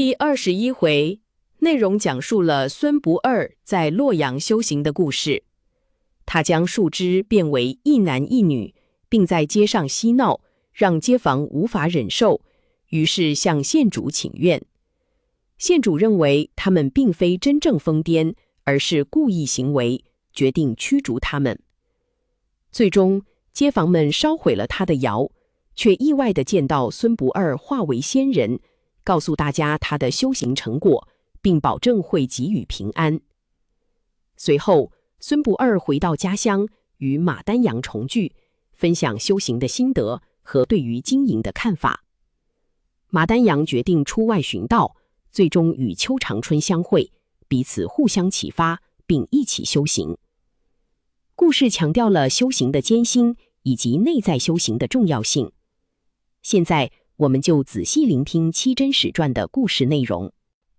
第21回，内容讲述了孙不二在洛阳修行的故事。他将树枝变为一男一女，并在街上嬉闹，让街坊无法忍受，于是向县主请愿。县主认为他们并非真正疯癫，而是故意行为，决定驱逐他们。最终，街坊们烧毁了他的窑，却意外地见到孙不二化为仙人，告诉大家他的修行成果，并保证会给予平安。随后，孙不二回到家乡，与马丹阳重聚，分享修行的心得和对于经营的看法。马丹阳决定出外寻道，最终与邱长春相会，彼此互相启发，并一起修行。故事强调了修行的艰辛以及内在修行的重要性。现在，我们就仔细聆听七真史传的故事内容。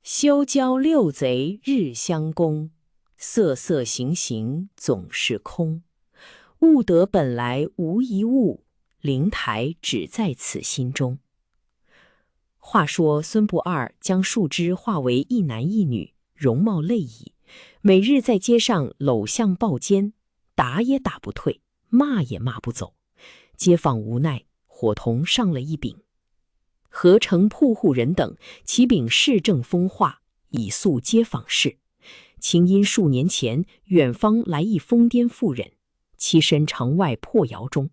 修交六贼日相攻，色色形形总是空。悟得本来无一物，灵台只在此心中。话说孙不二将树枝化为一男一女，容貌类异，每日在街上搂向抱肩，打也打不退，骂也骂不走。街坊无奈，伙同上了一柄。合城铺户人等其秉市政风化，以诉街坊事。情因数年前远方来一疯癫妇人，栖身城外破窑中，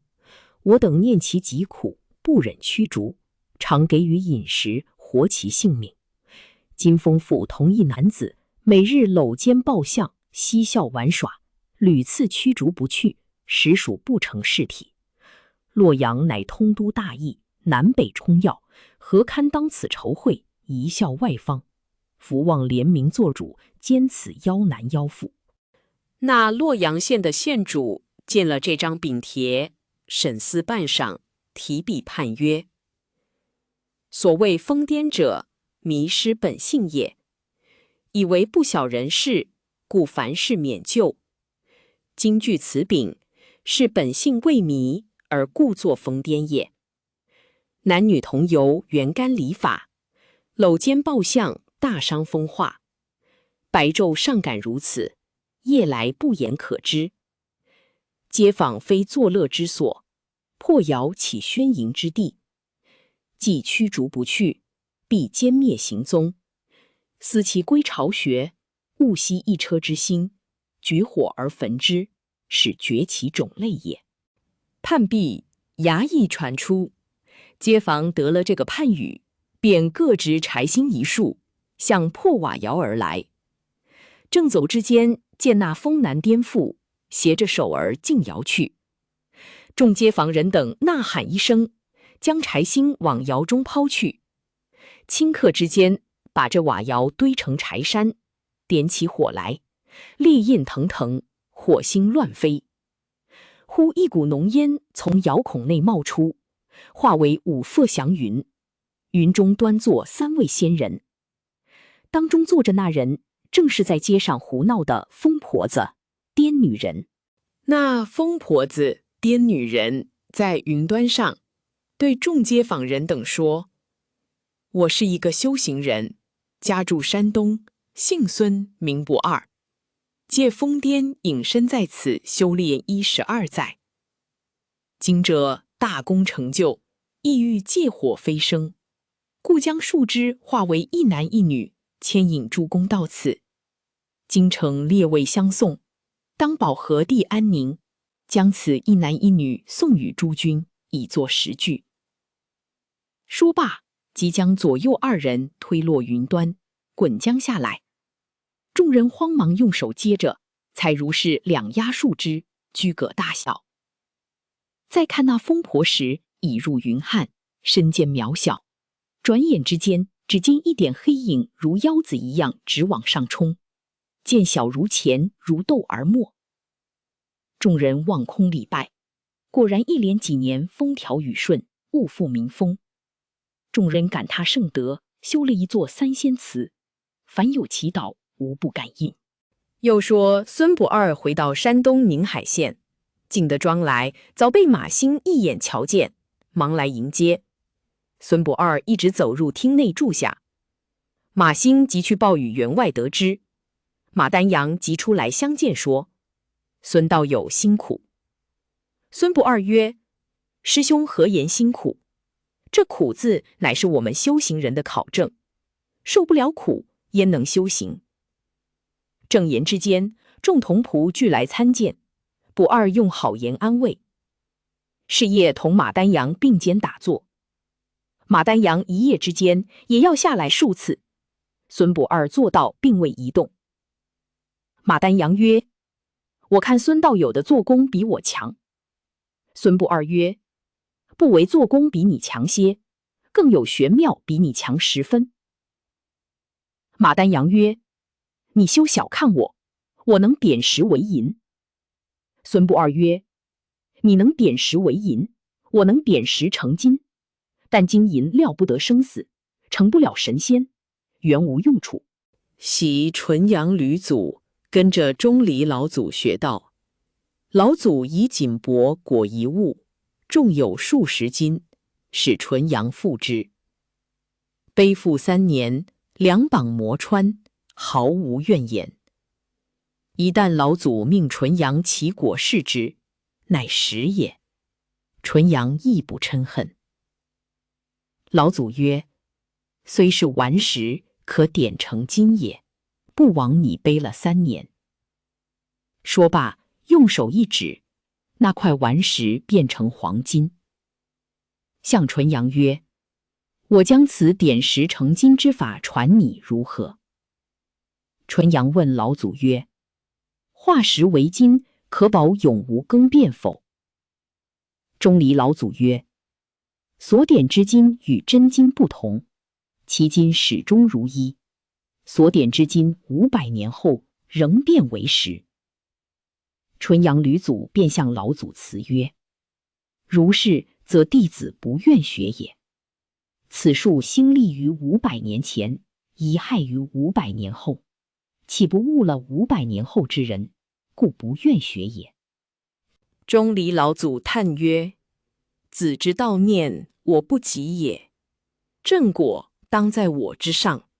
我等念其疾苦，不忍驱逐，常给予饮食，活其性命。金丰府同一男子，每日搂肩抱相，嬉笑玩耍，屡次驱逐不去，实属不成事体。洛阳乃通都大邑，南北冲要，何堪当此仇惠，贻笑外方？福望怜悯做主，兼此妖男妖妇。那洛阳县的县主见了这张禀帖，审思半晌，提笔判曰：所谓疯癫者，迷失本性也，以为不晓人事，故凡事免救。今据此禀，是本性未迷，而故作疯癫也。男女同游，原干礼法，搂肩抱相，大伤风化。白昼尚敢如此，夜来不言可知。街坊非作乐之所，破窑起宣淫之地。既驱逐不去，必歼灭行踪。思其归巢穴，勿惜一车之心，举火而焚之，使绝其种类也。判毕，衙役传出，街坊得了这个判语，便各执柴薪一束，向破瓦窑而来。正走之间，见那疯男颠妇携着手儿进窑去。众街坊人等呐喊一声，将柴薪往窑中抛去。顷刻之间，把这瓦窑堆成柴山，点起火来，烈焰腾腾，火星乱飞。忽一股浓烟从窑孔内冒出，化为五色祥云，云中端坐3位仙人。当中坐着那人，正是在街上胡闹的疯婆子、癫女人。那疯婆子、癫女人在云端上，对众街坊人等说：我是一个修行人，家住山东，姓孙，名不二。借疯癫隐身在此修炼12载，今者大功成就，意欲借火飞升，故将树枝化为一男一女，牵引诸公到此。今城列位相送，当保何地安宁，将此一男一女送与诸君，以作实据。说罢，即将左右2人推落云端，滚将下来。众人慌忙用手接着，才如是两压树枝，居葛大小。再看那疯婆时，已入云汉，身见渺小，转眼之间，只见一点黑影如腰子一样直往上冲，见小如钱，如豆而没。众人望空礼拜，果然一连几年风调雨顺，物复民丰。众人感他圣德，修了一座3仙祠，凡有祈祷，无不感应。又说孙不二回到山东宁海县，进得庄来，早被马兴一眼瞧见，忙来迎接。孙不二一直走入厅内住下。马兴即去报与员外得知，马丹阳即出来相见，说：“孙道友辛苦。”孙不二曰：“师兄何言辛苦？这苦字乃是我们修行人的考证，受不了苦，焉能修行？”正言之间，众童仆俱来参见，不二用好言安慰。是夜同马丹阳并肩打坐，马丹阳一夜之间也要下来数次，孙不二坐到并未移动。马丹阳曰：“我看孙道友的做工比我强。”孙不二曰：“不为做工比你强些，更有玄妙比你强10分。”马丹阳曰：“你休小看我，我能贬石为银。”孙不二曰：“你能贬石为银，我能贬石成金，但金银料不得生死，成不了神仙，原无用处。”习纯阳吕祖跟着钟离老祖学道，老祖以锦帛裹一物，重有数十斤，使纯阳负之。背负3年，2膀磨穿，毫无怨言。一旦老祖命纯阳起果视之，乃实也。纯阳亦不嗔恨。老祖曰：“虽是顽石，可点成金也，不枉你背了3年。”说罢，用手一指，那块顽石变成黄金。向纯阳曰：“我将此点石成金之法传你如何？”纯阳问老祖曰：“化石为金，可保永无更变否？”钟离老祖曰：“所点之金与真金不同，其金始终如一，所点之金500年后仍变为石。”纯阳吕祖便向老祖辞曰：“如是，则弟子不愿学也。此术兴立于500年前，遗害于500年后，岂不误了500年后之人，故不愿学也。”钟离老祖叹曰：“子之道念，我不及也。正果当在我之上。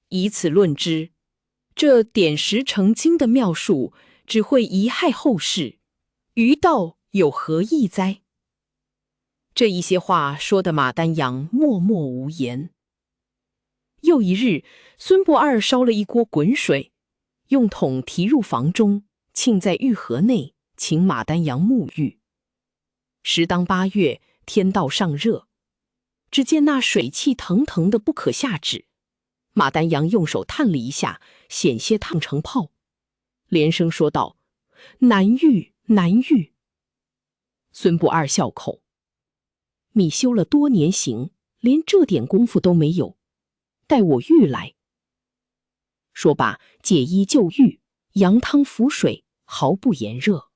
以此论之，这点石成金的妙术，只会贻害后世，于道有何益哉？”这一些话说的马丹阳默默无言。又一日，孙不二烧了一锅滚水，用桶提入房中，浸在玉盒内，请马丹阳沐浴。时当8月，天道尚热，只见那水汽腾腾的不可下指。马丹阳用手探了一下，险些烫成泡，连声说道：“难遇，难遇。”孙不二笑口：“你修了多年行，连这点功夫都没有，待我浴来。”说罢，解衣就浴，扬汤浮水，毫不炎热。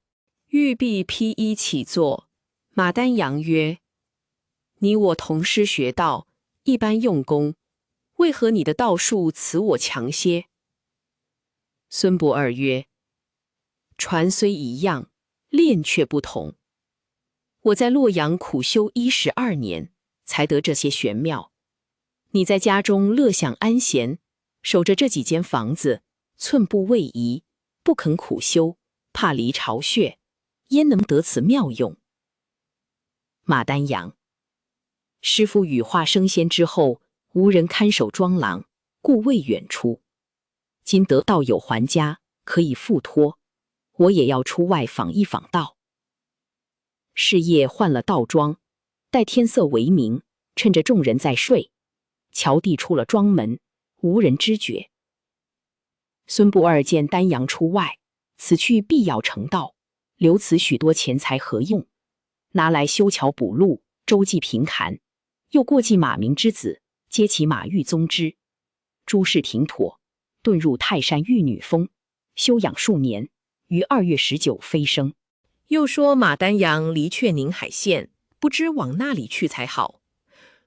浴毕，披衣起坐。马丹阳曰：“你我同师学道，一般用功，为何你的道术此我强些？”孙不二曰：“传虽一样，练却不同。我在洛阳苦修12年，才得这些玄妙。你在家中乐享安闲，守着这几间房子，寸步未移，不肯苦修，怕离巢穴，焉能得此妙用？”马丹阳：“师父羽化升仙之后，无人看守庄廊，故未远出。今得道友还家，可以付托，我也要出外访一访道。”是夜换了道庄，待天色为明，趁着众人在睡，乔弟出了庄门，无人知觉。孙不二见丹阳出外，此去必要成道，留此许多钱财何用？拿来修桥补路，周济贫寒，又过继马明之子，接其马玉宗之。诸事停妥，遁入泰山玉女峰，休养数年，于2月19飞升。又说马丹阳离却宁海县，不知往那里去才好。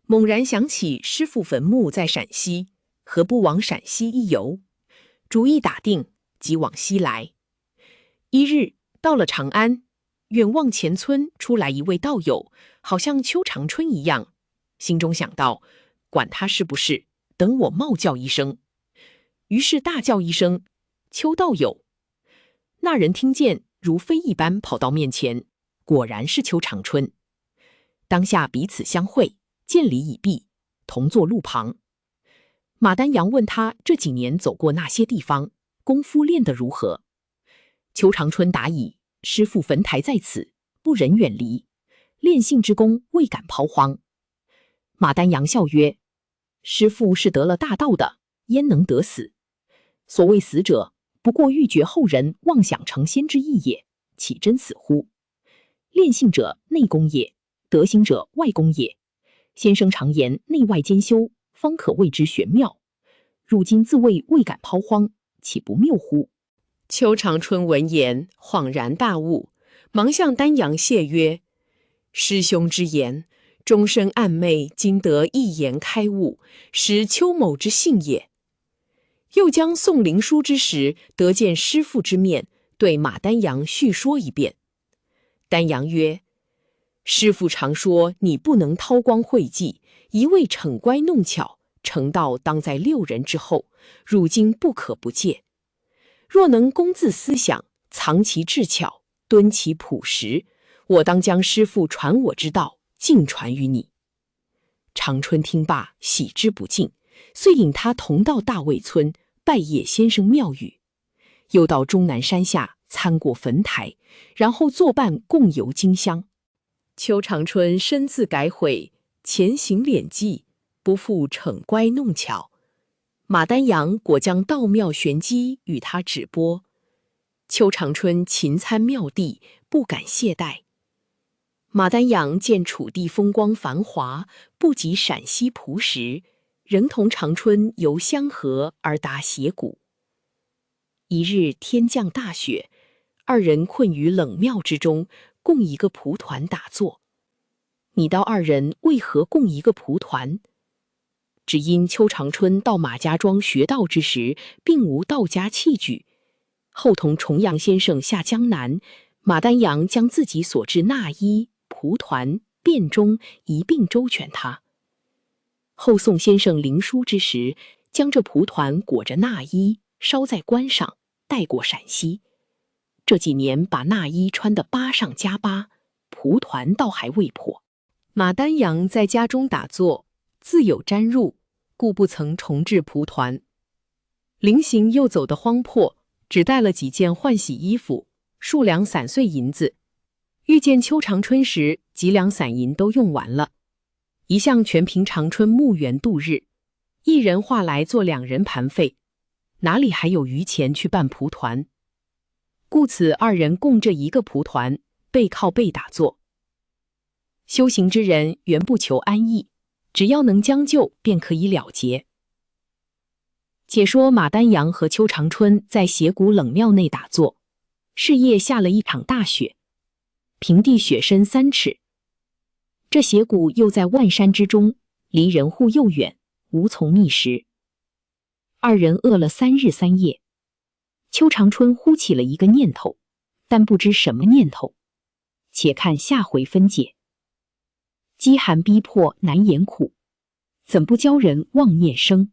猛然想起师父坟墓在陕西，何不往陕西一游？主意打定，即往西来。一日到了长安，远望前村出来一位道友，好像邱长春一样，心中想到，管他是不是，等我冒叫一声。于是大叫一声：邱道友！那人听见，如飞一般跑到面前，果然是邱长春。当下彼此相会，见礼已毕，同坐路旁。马丹阳问他这几年走过那些地方，功夫练得如何？邱长春答以：师父坟台在此，不忍远离，练性之功未敢抛荒。马丹阳笑曰：师父是得了大道的，焉能得死？所谓死者，不过欲绝后人妄想成仙之意也，岂真死乎？练性者内功也，得行者外功也。先生常言内外兼修，方可谓之玄妙。如今自谓未敢抛荒，岂不谬乎？邱长春闻言恍然大悟，忙向丹阳谢曰：师兄之言，终身暗昧，今得一言开悟，实邱某之幸也。又将送灵书之时得见师父之面，对马丹阳叙说一遍。丹阳曰：师父常说你不能韬光晦迹，一味逞乖弄巧，成道当在6人之后，如今不可不戒。若能公自思想，藏其智巧，敦其朴实，我当将师父传我之道尽传于你。长春听罢，喜之不尽，遂引他同到大卫村拜谒先生庙宇，又到终南山下参过坟台，然后作伴共游荆襄。邱长春深自改悔，前行敛迹，不复逞乖弄巧。马丹阳果将道妙玄机与他指拨，邱长春勤参妙地，不敢懈怠。马丹阳见楚地风光繁华，不及陕西朴实，仍同长春游湘河而达斜谷。一日天降大雪，二人困于冷庙之中，共一个蒲团打坐。你道二人为何共一个蒲团？只因邱长春到马家庄学道之时，并无道家器具，后同重阳先生下江南，马丹阳将自己所制纳衣、蒲团、便钟一并周全他。后宋先生灵书之时，将这蒲团裹着纳衣，烧在棺上，带过陕西。这几年把纳衣穿得8上加8，蒲团倒还未破。马丹阳在家中打坐，自有沾入，故不曾重制蒲团。临行又走得荒迫，只带了几件换洗衣服，数两散碎银子。遇见邱长春时，几两散银都用完了。一向全凭长春墓园度日，一人话来做2人盘费，哪里还有余钱去办蒲团？故此二人共这一个蒲团，背靠背打坐。修行之人原不求安逸，只要能将就，便可以了结。且说马丹阳和邱长春在斜谷冷庙内打坐，是夜下了一场大雪，平地雪深3尺。这斜谷又在万山之中，离人户又远，无从觅食。二人饿了3日3夜。邱长春忽起了一个念头，但不知什么念头，且看下回分解。饥寒逼迫难言苦，怎不教人妄念生？